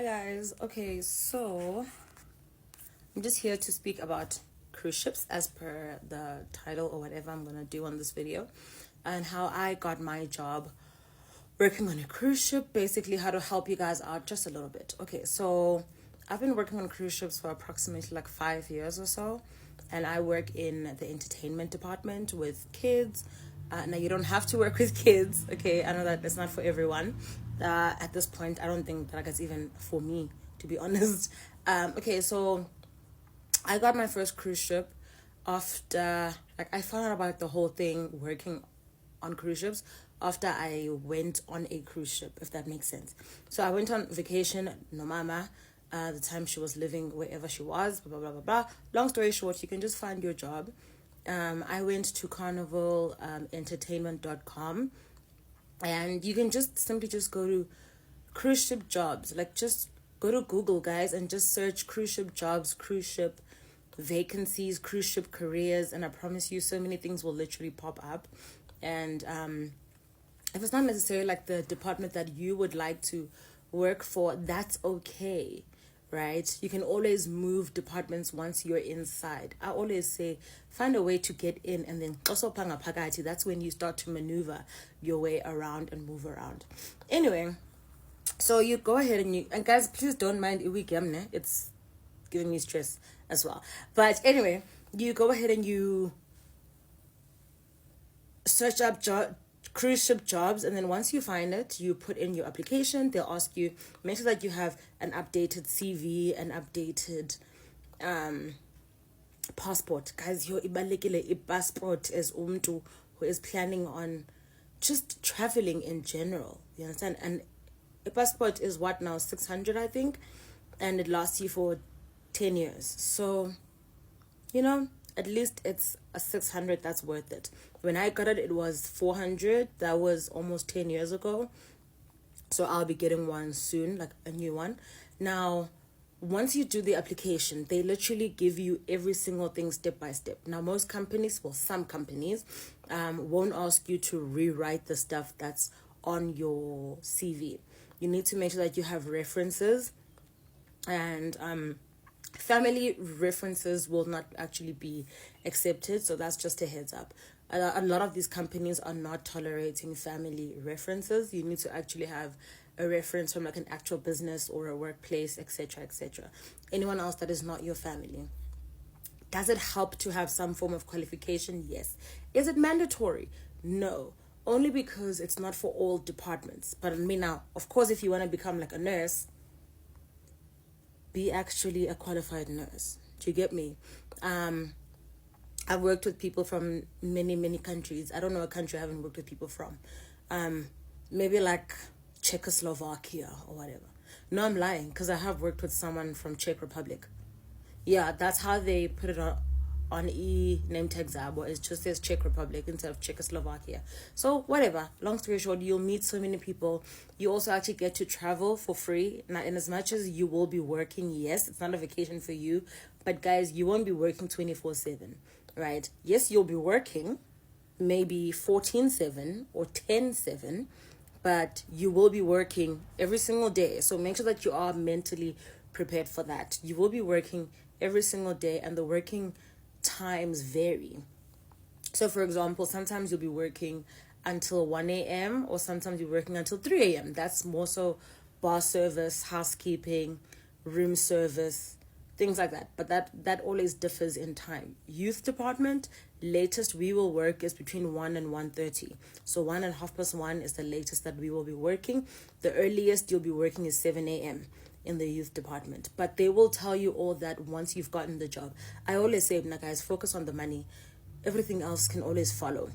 Hi guys. Okay, so I'm just here to speak about cruise ships as per the title or whatever I'm gonna do on this video, and how I got my job working on a cruise ship. Basically, how to help you guys out just a little bit. Okay, so I've been working on cruise ships for approximately like 5 years or so, and I work in the entertainment department with kids. Now you don't have to work with kids, okay? I know that it's not for everyone. At this point, I don't think that it's even for me, to be honest. Okay, so I got my first cruise ship after, like, I found out about the whole thing working on cruise ships after I went on a cruise ship, if that makes sense. So I went on vacation, no mama, the time she was living wherever she was, blah, blah, blah, blah, blah. Long story short, you can just find your job. I went to carnivalentertainment.com, and you can just simply just go to cruise ship jobs. Like, just go to Google, guys, and just search cruise ship jobs, cruise ship vacancies, cruise ship careers, and I promise you so many things will literally pop up. And if it's not necessarily like the department that you would like to work for, that's okay, right? You can always move departments once you're inside. I always say find a way to get in, and then that's when you start to maneuver your way around and move around. Anyway, so you go ahead and guys, please don't mind it's giving me stress as well. But anyway, you go ahead and you search up cruise ship jobs, and then once you find it, you put in your application. They'll ask you, make sure that you have an updated CV, an updated passport. Guys, your ibalekile passport as umtu who is planning on just traveling in general. You understand? And a passport is what now, 600, I think, and it lasts you for 10 years. So, at least it's a 600 that's worth it. When I got it, it was 400. That was almost 10 years ago. So I'll be getting one soon, like a new one. Now, once you do the application, they literally give you every single thing step by step. Now, most companies, well, some companies, won't ask you to rewrite the stuff that's on your CV. You need to make sure that you have references, and family references will not actually be accepted, so that's just a heads up. A lot of these companies are not tolerating family references. You need to actually have a reference from like an actual business or a workplace, etc., etc. Anyone else that is not your family. Does it help to have some form of qualification? Yes. Is it mandatory? No. Only because it's not for all departments. But I mean, now, of course, if you want to become like a nurse, be actually a qualified nurse. Do you get me? I've worked with people from many, many countries. I don't know a country I haven't worked with people from. Maybe like Czechoslovakia or whatever. No, I'm lying, because I have worked with someone from Czech Republic. Yeah, that's how they put it on name tag Zabo. It just says Czech Republic instead of Czechoslovakia. So whatever, long story short, you'll meet so many people. You also actually get to travel for free. Now, in as much as you will be working, yes, it's not a vacation for you, but guys, you won't be working 24/7, right? Yes, you'll be working maybe 14/7 or 10/7, but you will be working every single day. So make sure that you are mentally prepared for that. You will be working every single day, and the working times vary. So for example, sometimes you'll be working until 1 a.m. or sometimes you're working until 3 a.m. That's more so bar service, housekeeping, room service, things like that. But that always differs in time. Youth department, latest we will work is between 1 and 1:30. So 1 and 1:30 is the latest that we will be working. The earliest you'll be working is 7 a.m. in the youth department. But they will tell you all that once you've gotten the job. I always say, guys, focus on the money. Everything else can always follow.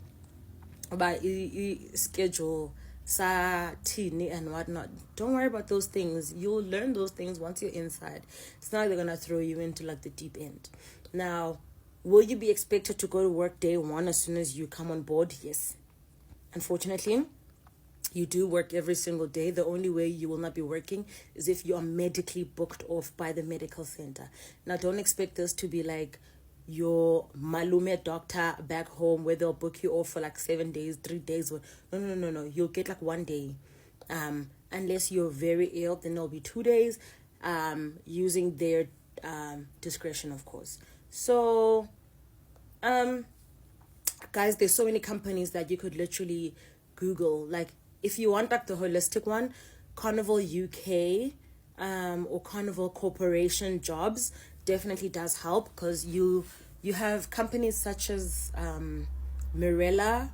But schedule, tini and whatnot. Don't worry about those things. You'll learn those things once you're inside. It's not like they're gonna throw you into like the deep end. Now, will you be expected to go to work day one as soon as you come on board? Yes. Unfortunately, you do work every single day. The only way you will not be working is if you are medically booked off by the medical center. Now, don't expect this to be like your malume doctor back home where they'll book you off for like 7 days, 3 days. No. You'll get like 1 day. Unless you're very ill, then there'll be 2 days, using their discretion, of course. So, guys, there's so many companies that you could literally Google. Like, if you want like the holistic one, Carnival UK, or Carnival Corporation jobs definitely does help, because you have companies such as Mirella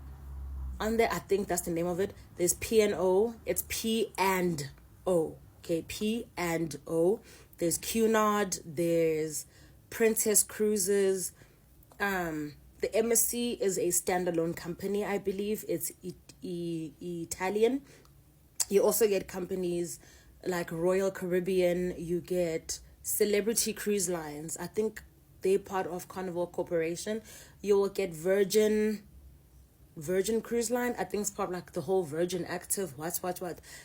on there. I think that's the name of it. There's P&O. It's P and O. Okay, P and O. There's Cunard. There's Princess Cruises. The MSC is a standalone company, I believe. It's Italian. You also get companies like Royal Caribbean. You get Celebrity Cruise Lines. I think they're part of Carnival Corporation. You will get Virgin Cruise Line. I think it's part of like the whole Virgin Active. What.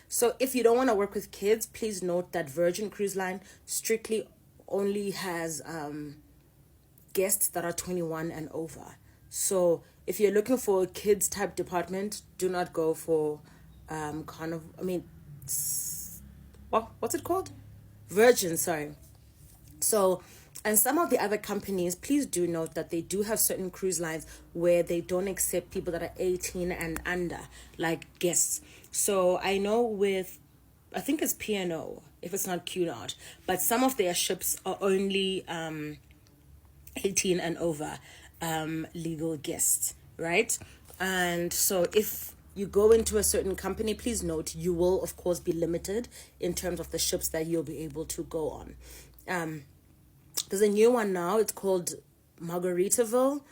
So if you don't want to work with kids, please note that Virgin Cruise Line strictly only has guests that are 21 and over. So if you're looking for a kids type department, do not go for Carnival. I mean, what's it called? Virgin, sorry. So, and some of the other companies, please do note that they do have certain cruise lines where they don't accept people that are 18 and under, like guests. So I know with, I think it's P&O, if it's not Cunard, but some of their ships are only 18 and over legal guests, right? And so if you go into a certain company, please note you will of course be limited in terms of the ships that you'll be able to go on. There's a new one now. It's called Margaritaville.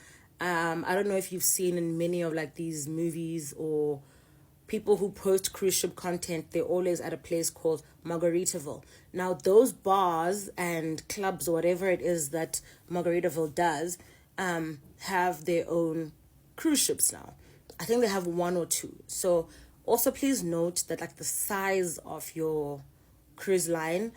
I don't know if you've seen in many of like these movies or people who post cruise ship content, they're always at a place called Margaritaville. Now, those bars and clubs or whatever it is that Margaritaville does have their own cruise ships now. I think they have one or two. So also please note that like the size of your cruise line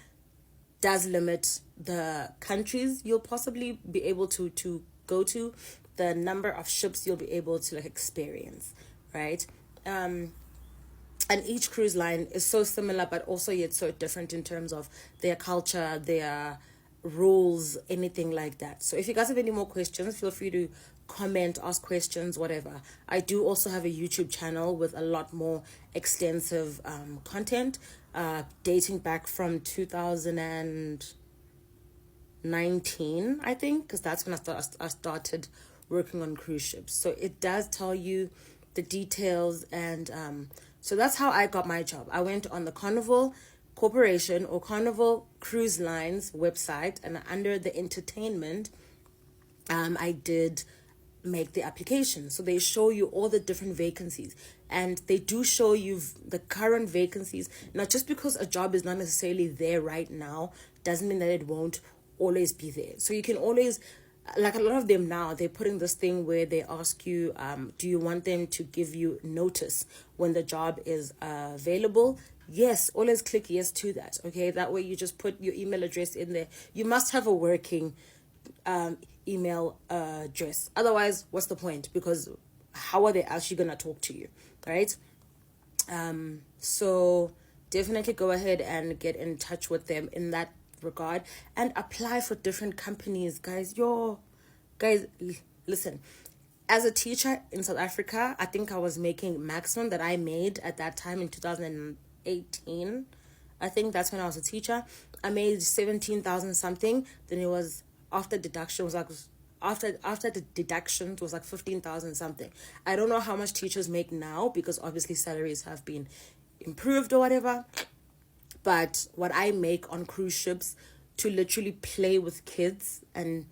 does limit the countries you'll possibly be able to go to, the number of ships you'll be able to like experience, right? And each cruise line is so similar but also yet so different in terms of their culture, their rules, anything like that. So if you guys have any more questions, feel free to comment, ask questions, whatever. I do also have a YouTube channel with a lot more extensive content dating back from 2019, I think, because that's when I started working on cruise ships. So it does tell you the details, and so that's how I got my job. I went on the Carnival Corporation or Carnival Cruise Lines website, and under the entertainment, I did make the application. So they show you all the different vacancies, and they do show you the current vacancies. Now, just because a job is not necessarily there right now doesn't mean that it won't always be there. So you can always, like a lot of them now, they're putting this thing where they ask you, do you want them to give you notice when the job is available? Yes, always click yes to that. Okay, that way you just put your email address in there. You must have a working email address. Otherwise, what's the point? Because how are they actually gonna talk to you, right? So definitely go ahead and get in touch with them in that regard and apply for different companies, guys. Listen, as a teacher in South Africa, I think I was making maximum that I made at that time in 2018. I think that's when I was a teacher. I made 17,000 something. Then it was after deduction was like after the deductions was like 15,000 something. I don't know how much teachers make now because obviously salaries have been improved or whatever. But what I make on cruise ships to literally play with kids and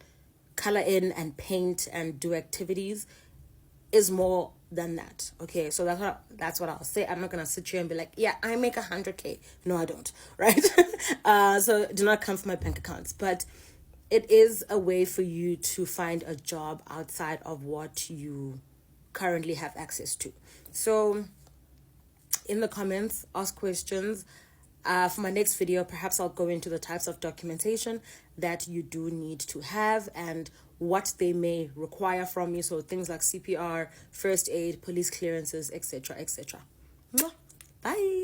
color in and paint and do activities is more than that. Okay, so that's what I'll say. I'm not gonna sit here and be like, yeah, I make 100K. No, I don't, right? So do not come for my bank accounts. But it is a way for you to find a job outside of what you currently have access to. So in the comments, ask questions. For my next video, perhaps I'll go into the types of documentation that you do need to have and what they may require from you. So things like CPR, first aid, police clearances, etc., etc. Bye.